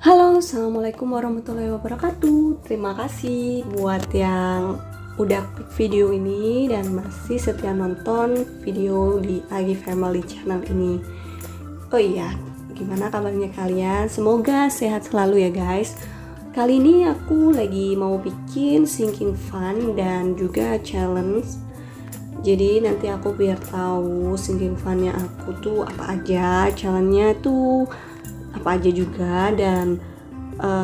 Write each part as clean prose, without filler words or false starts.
Halo, assalamualaikum warahmatullahi wabarakatuh. Terima kasih buat yang udah klik video ini dan masih setia nonton video di Agi Family Channel ini. Oh iya, gimana kabarnya kalian? Semoga sehat selalu ya guys. Kali ini aku lagi mau bikin sinking fun dan juga challenge. Jadi nanti aku biar tahu sinking funnya aku tuh apa aja, challenge-nya tuh apa aja juga, dan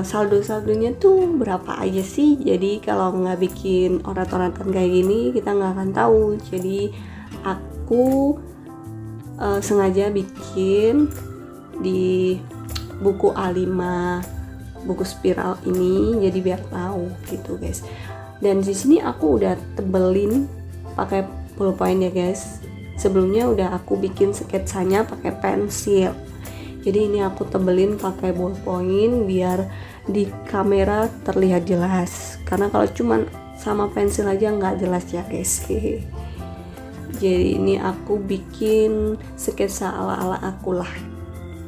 saldo-saldonya tuh berapa aja sih. Jadi kalau nggak bikin orat-oratan kayak gini kita nggak akan tahu. Jadi aku sengaja bikin di buku A5, buku spiral ini, jadi biar tahu gitu guys. Dan di sini aku udah tebelin pakai pulpen ya guys. Sebelumnya udah aku bikin sketsanya pakai pensil. Jadi ini aku tebelin pakai ballpoint biar di kamera terlihat jelas. Karena kalau cuman sama pensil aja nggak jelas ya guys. Jadi ini aku bikin sketsa ala-ala aku lah.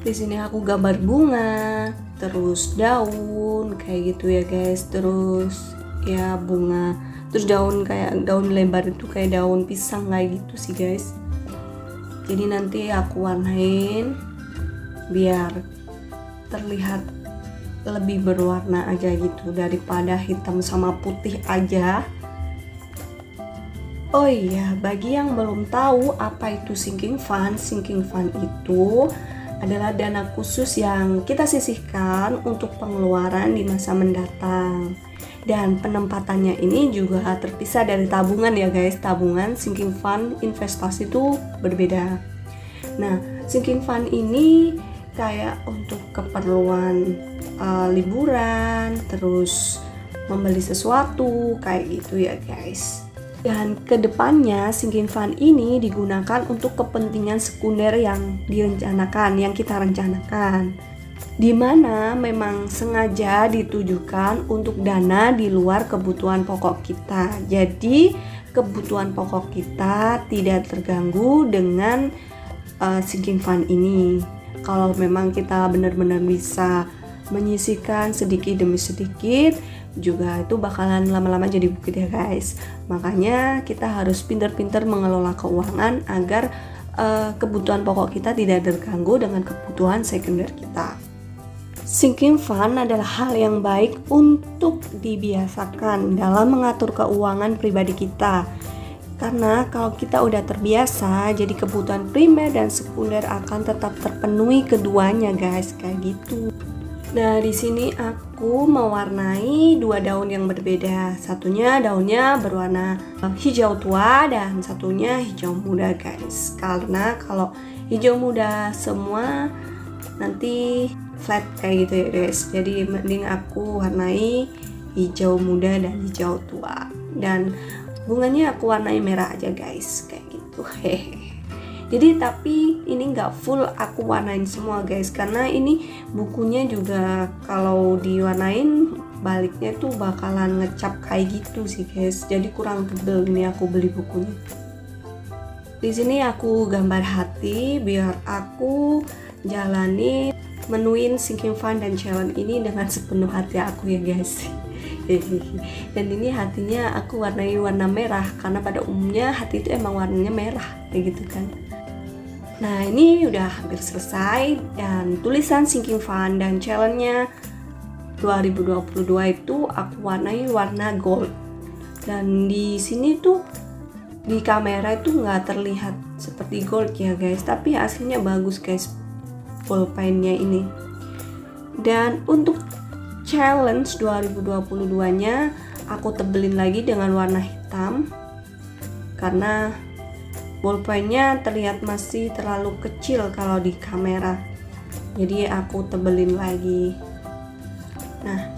Di sini aku gambar bunga, terus daun kayak gitu ya guys. Terus ya bunga, terus daun kayak daun lebar itu kayak daun pisang kayak gitu sih guys. Jadi nanti aku warnain biar terlihat lebih berwarna aja gitu daripada hitam sama putih aja. Oh iya, bagi yang belum tahu apa itu sinking fund itu adalah dana khusus yang kita sisihkan untuk pengeluaran di masa mendatang. Dan penempatannya ini juga terpisah dari tabungan ya guys. Tabungan, sinking fund, investasi itu berbeda. Nah, sinking fund ini kayak untuk keperluan liburan, terus membeli sesuatu kayak gitu ya guys. Dan kedepannya sinking fund ini digunakan untuk kepentingan sekunder yang direncanakan, yang kita rencanakan, dimana memang sengaja ditujukan untuk dana di luar kebutuhan pokok kita. Jadi kebutuhan pokok kita tidak terganggu dengan sinking fund ini. Kalau memang kita benar-benar bisa menyisihkan sedikit demi sedikit, juga itu bakalan lama-lama jadi bukit ya guys. Makanya kita harus pintar-pintar mengelola keuangan agar kebutuhan pokok kita tidak terganggu dengan kebutuhan sekunder kita. Sinking fund adalah hal yang baik untuk dibiasakan dalam mengatur keuangan pribadi kita. Karena kalau kita udah terbiasa, jadi kebutuhan primer dan sekunder akan tetap terpenuhi keduanya guys, kayak gitu. Nah, di sini aku mewarnai dua daun yang berbeda. Satunya daunnya berwarna hijau tua dan satunya hijau muda guys. Karena kalau hijau muda semua nanti flat kayak gitu ya guys. Jadi mending aku warnai hijau muda dan hijau tua. Dan bunganya aku warnai merah aja guys, kayak gitu. Jadi tapi ini nggak full aku warnain semua guys, karena ini bukunya juga kalau diwarnain baliknya tuh bakalan ngecap kayak gitu sih guys. Jadi kurang tebel ini aku beli bukunya. Di sini aku gambar hati biar aku jalani menuin sinking fund dan challenge ini dengan sepenuh hati aku ya guys. Dan ini hatinya aku warnai warna merah karena pada umumnya hati itu emang warnanya merah kayak gitu kan. Nah, ini udah hampir selesai, dan tulisan sinking fund dan challenge-nya 2022 itu aku warnai warna gold. Dan di sini tuh di kamera itu nggak terlihat seperti gold ya guys, tapi aslinya bagus guys pulpennya ini. Dan untuk challenge 2022 nya aku tebelin lagi dengan warna hitam karena ballpointnya terlihat masih terlalu kecil kalau di kamera, jadi aku tebelin lagi. Nah,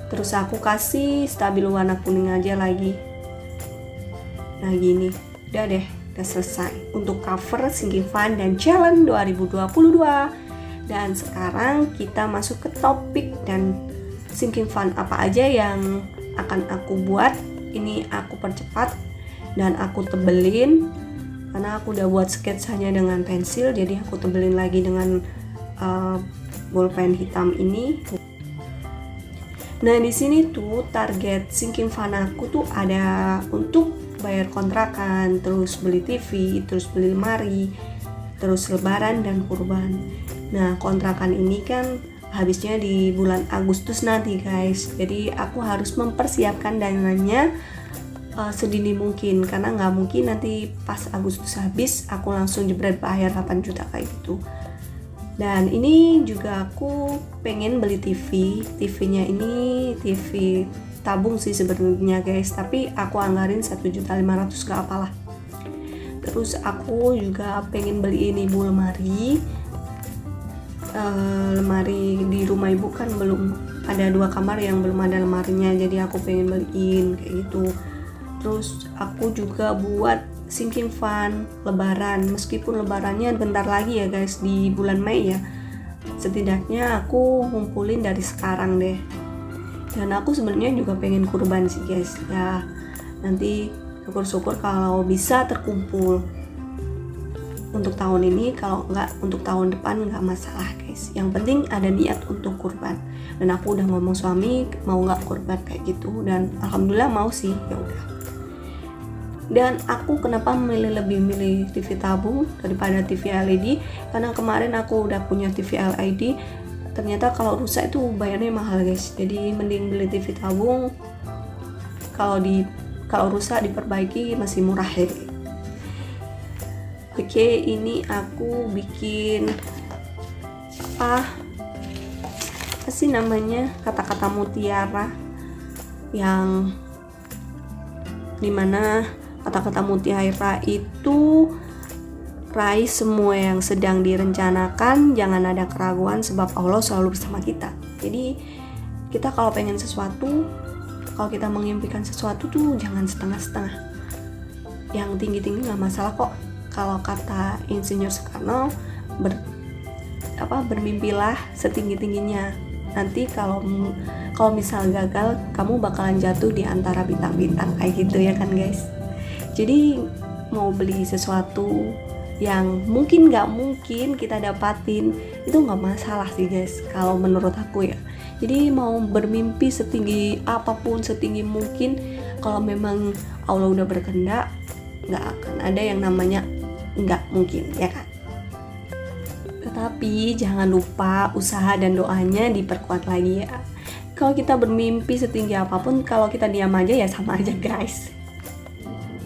terus aku kasih stabilo warna kuning aja lagi. Nah gini, udah deh, udah selesai untuk cover sinking fund dan challenge 2022. Dan sekarang kita masuk ke topik dan sinking fund apa aja yang akan aku buat. Ini aku percepat dan aku tebelin karena aku udah buat sketsanya dengan pensil, jadi aku tebelin lagi dengan ballpen hitam ini. Nah, di sini tuh target sinking fund aku tuh ada untuk bayar kontrakan, terus beli TV, terus beli lemari, terus lebaran dan kurban. Nah, kontrakan ini kan habisnya di bulan Agustus nanti guys, jadi aku harus mempersiapkan dananya sedini mungkin, karena nggak mungkin nanti pas Agustus habis aku langsung jebret bayar 8 juta kayak gitu. Dan ini juga aku pengen beli TV-nya ini TV tabung sih sebenarnya guys, tapi aku anggarin 1.500.000 gak apalah. Terus aku juga pengen beli ini bu lemari. Lemari di rumah ibu kan belum ada 2 kamar yang belum ada lemarinya, jadi aku pengen beliin kayak gitu. Terus aku juga buat sinking fund lebaran, meskipun lebarannya bentar lagi ya guys, di bulan Mei ya. Setidaknya aku ngumpulin dari sekarang deh. Dan aku sebenarnya juga pengen kurban sih guys. Ya nanti syukur-syukur kalau bisa terkumpul untuk tahun ini, kalau enggak untuk tahun depan nggak masalah guys. Yang penting ada niat untuk kurban. Dan aku udah ngomong suami mau nggak kurban kayak gitu, dan alhamdulillah mau sih, ya udah. Dan aku kenapa lebih milih TV tabung daripada TV LED, karena kemarin aku udah punya TV LED, ternyata kalau rusak itu bayarnya mahal guys. Jadi mending beli TV tabung, kalau rusak diperbaiki masih murah ya. Oke, ini aku bikin apa sih namanya, kata-kata mutiara, yang dimana kata-kata mutiara itu raih semua yang sedang direncanakan, jangan ada keraguan sebab Allah selalu bersama kita. Jadi kita kalau pengen sesuatu, kalau kita mengimpikan sesuatu tuh jangan setengah-setengah. Yang tinggi-tinggi nggak masalah kok. Kalau kata Insinyur Soekarno, bermimpilah setinggi-tingginya. Nanti kalau misal gagal, kamu bakalan jatuh di antara bintang-bintang kayak gitu ya kan guys. Jadi mau beli sesuatu yang mungkin nggak mungkin kita dapatin, itu nggak masalah sih guys, kalau menurut aku ya. Jadi mau bermimpi setinggi apapun, setinggi mungkin, kalau memang Allah udah berkehendak, nggak akan ada yang namanya nggak mungkin, ya kan. Tetapi jangan lupa usaha dan doanya diperkuat lagi ya. Kalau kita bermimpi setinggi apapun, kalau kita diam aja ya sama aja guys.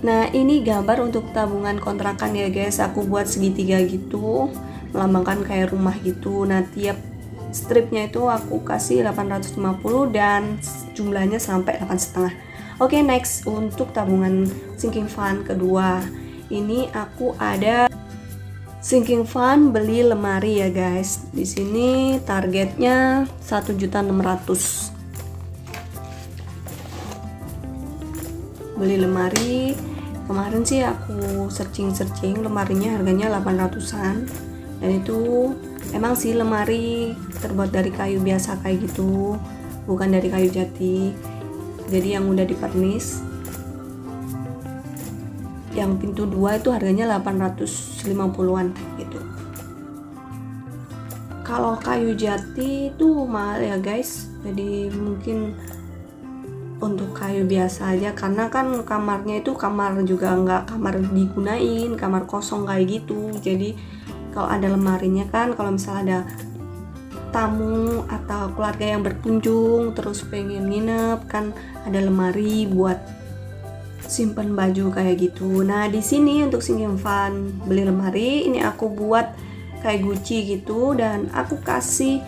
Nah, ini gambar untuk tabungan kontrakan ya guys. Aku buat segitiga gitu, melambangkan kayak rumah gitu. Nah, tiap stripnya itu aku kasih 850 dan jumlahnya sampai 8,5. Oke, next untuk tabungan sinking fund kedua. Ini aku ada sinking fund beli lemari ya guys. Di sini targetnya 1.600.000. Beli lemari, kemarin sih aku searching lemarinya harganya 800-an, dan itu emang sih lemari terbuat dari kayu biasa kayak gitu, bukan dari kayu jati, jadi yang udah dipernis. Yang pintu 2 itu harganya 850-an gitu. Kalau kayu jati itu mahal ya guys, jadi mungkin untuk kayu biasa aja, karena kan kamarnya itu kamar juga nggak kamar digunain, kamar kosong kayak gitu. Jadi kalau ada lemarinya kan, kalau misalnya ada tamu atau keluarga yang berkunjung terus pengen nginep kan, ada lemari buat simpen baju kayak gitu. Nah, di sini untuk sinking fund beli lemari ini aku buat kayak guci gitu, dan aku kasih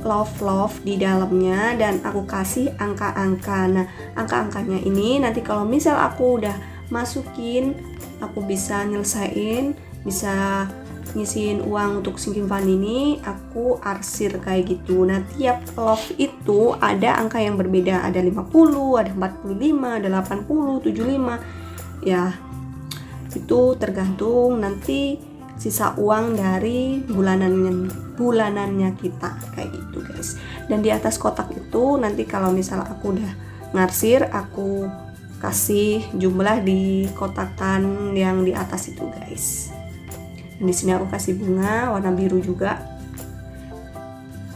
love di dalamnya, dan aku kasih angka-angka. Nah, angka-angkanya ini nanti kalau misal aku udah masukin, aku bisa nyelesain, bisa ngisiin uang untuk sinking fund ini, aku arsir kayak gitu. Nah, tiap love itu ada angka yang berbeda, ada 50, ada 45, ada 80, 75. Ya, itu tergantung nanti sisa uang dari bulanannya kita kayak gitu guys. Dan di atas kotak itu nanti kalau misalnya aku udah ngarsir, aku kasih jumlah di kotakan yang di atas itu guys. Dan di sini aku kasih bunga warna biru juga.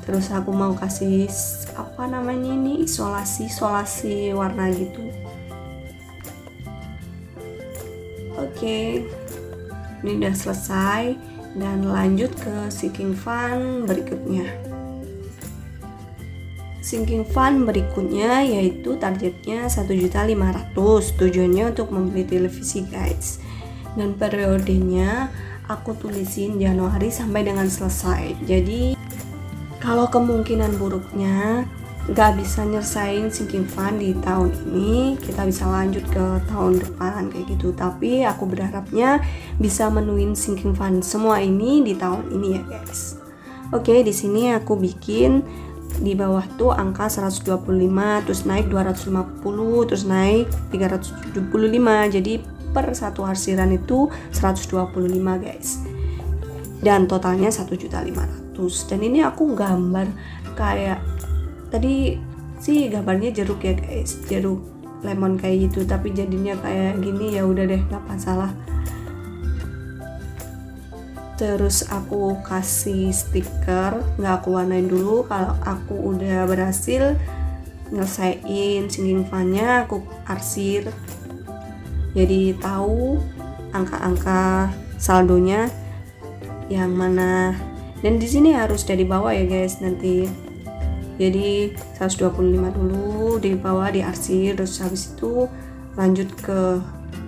Terus aku mau kasih apa namanya ini, isolasi warna gitu. Oke, ini udah selesai dan lanjut ke sinking fund berikutnya. Sinking fund berikutnya yaitu targetnya 1.500.000, tujuannya untuk membeli televisi guys. Dan periodenya aku tulisin Januari sampai dengan selesai. Jadi kalau kemungkinan buruknya nggak bisa nyelesain sinking fund di tahun ini, kita bisa lanjut ke tahun depan kayak gitu. Tapi aku berharapnya bisa menuin sinking fund semua ini di tahun ini ya guys. Oke, di sini aku bikin di bawah tuh angka 125, terus naik 250, terus naik 375. Jadi per satu arsiran itu 125 guys. Dan totalnya 1.500.000. Dan ini aku gambar kayak tadi sih gambarnya jeruk ya guys, jeruk lemon kayak gitu, tapi jadinya kayak gini, ya udah deh, nggak masalah. Terus aku kasih stiker, nggak aku warnain dulu. Kalau aku udah berhasil nyelesain sinking fund-nya, aku arsir, jadi tahu angka-angka saldonya yang mana. Dan di sini harus dari bawah ya guys nanti. Jadi 125 dulu di bawah diarsir, terus habis itu lanjut ke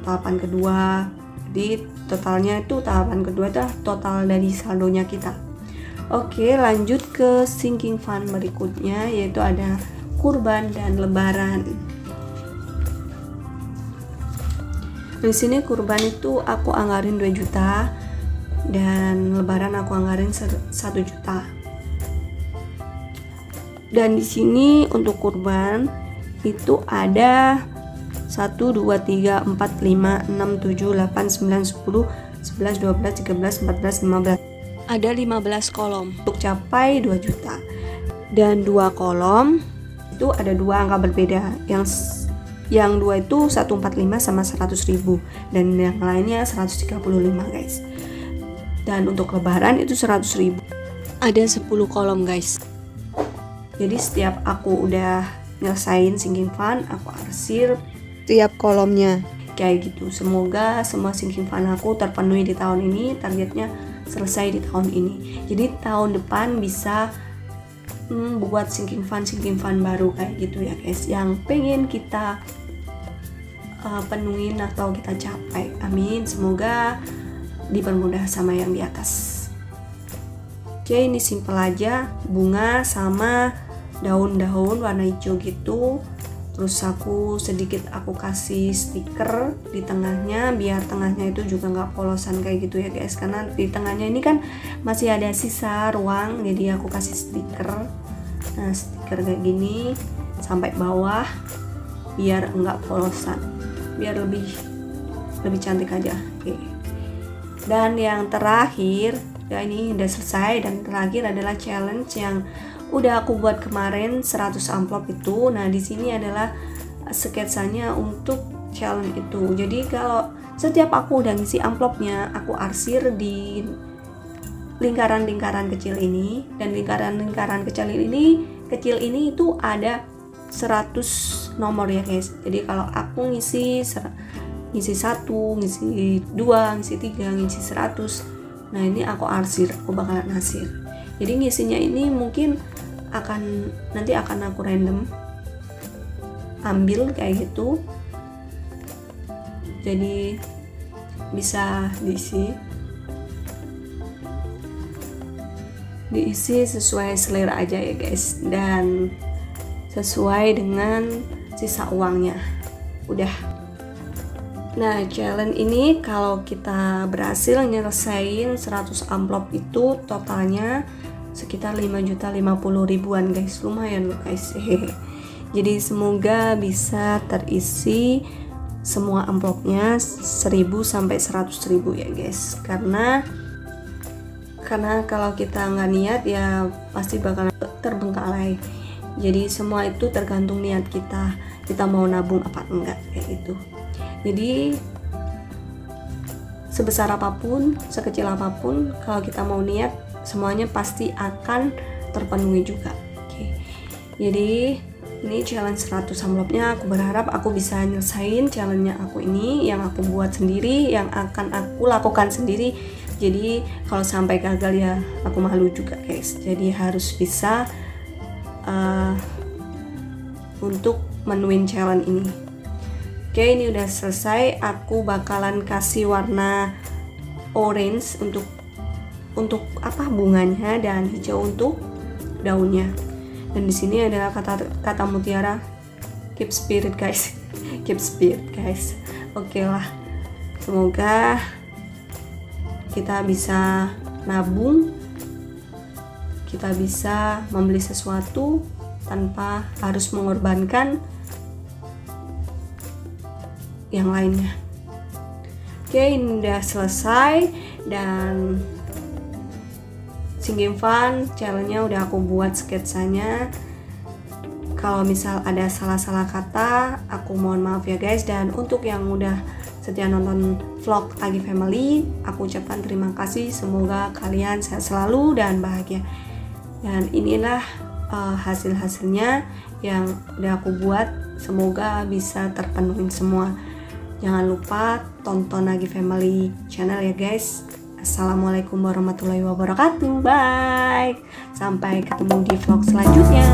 tahapan kedua. Jadi totalnya itu tahapan kedua adalah total dari saldonya kita. Oke, lanjut ke sinking fund berikutnya yaitu ada kurban dan lebaran. Di sini kurban itu aku anggarin 2 juta dan lebaran aku anggarin 1 juta. Dan di sini untuk kurban itu ada 1, 2, 3, 4, 5, 6, 7, 8, 9, 10, 11, 12, 13, 14, 15. Ada 15 kolom untuk capai 2 juta. Dan 2 kolom itu ada 2 angka berbeda. Yang 2 itu 145 sama 100.000 dan yang lainnya 135 guys. Dan untuk lebaran itu 100.000. Ada 10 kolom guys. Jadi setiap aku udah nyelesain sinking fund, aku arsir tiap kolomnya kayak gitu. Semoga semua sinking fund aku terpenuhi di tahun ini, targetnya selesai di tahun ini. Jadi tahun depan bisa buat sinking fund baru kayak gitu ya guys, yang pengen kita penuhin atau kita capai. Amin, semoga dipermudah sama yang di atas. Oke, ini simple aja, bunga sama daun-daun warna hijau gitu. Terus aku kasih stiker di tengahnya biar tengahnya itu juga nggak polosan kayak gitu ya guys, karena di tengahnya ini kan masih ada sisa ruang, jadi aku kasih stiker. Nah, stiker kayak gini sampai bawah biar nggak polosan, biar lebih cantik aja. Oke. Dan yang terakhir ya, ini udah selesai, dan terakhir adalah challenge yang udah aku buat kemarin 100 amplop itu. Nah, di sini adalah sketsanya untuk challenge itu. Jadi kalau setiap aku udah ngisi amplopnya, aku arsir di lingkaran-lingkaran kecil ini, dan lingkaran-lingkaran kecil ini itu ada 100 nomor ya guys. Jadi kalau aku ngisi 1, ngisi 2, ngisi 3, ngisi 100, nah ini aku arsir, aku bakalan arsir. Jadi ngisinya ini mungkin nanti akan aku random ambil kayak gitu, jadi bisa diisi sesuai selera aja ya guys, dan sesuai dengan sisa uangnya. Udah. Nah, challenge ini kalau kita berhasil nyelesain 100 amplop itu totalnya sekitar 5.050.000-an guys. Lumayan loh guys. Jadi semoga bisa terisi semua amplopnya 1.000 sampai 100.000 ya guys. Karena kalau kita nggak niat ya pasti bakal terbengkalai. Jadi semua itu tergantung niat kita mau nabung apa enggak kayak gitu. Jadi sebesar apapun, sekecil apapun, kalau kita mau niat, semuanya pasti akan terpenuhi juga. Oke. Jadi ini challenge 100 amplopnya. Aku berharap aku bisa nyelesain challenge-nya aku ini yang aku buat sendiri, yang akan aku lakukan sendiri. Jadi kalau sampai gagal ya aku malu juga guys. Jadi harus bisa untuk menuin challenge ini. Oke, ini udah selesai. Aku bakalan kasih warna orange untuk apa bunganya dan hijau untuk daunnya. Dan di sini adalah kata mutiara keep spirit guys. Keep spirit guys. Oke lah. Semoga kita bisa nabung. Kita bisa membeli sesuatu tanpa harus mengorbankan yang lainnya. Oke, ini udah selesai dan Sinking Fun challenge-nya udah aku buat sketsanya. Kalau misal ada salah-salah kata, aku mohon maaf ya guys. Dan untuk yang udah setia nonton vlog Agi Family, aku ucapkan terima kasih. Semoga kalian sehat selalu dan bahagia. Dan inilah hasil-hasilnya yang udah aku buat. Semoga bisa terpenuhi semua. Jangan lupa tonton Agi Family channel ya guys. Assalamualaikum warahmatullahi wabarakatuh. Bye. Sampai ketemu di vlog selanjutnya.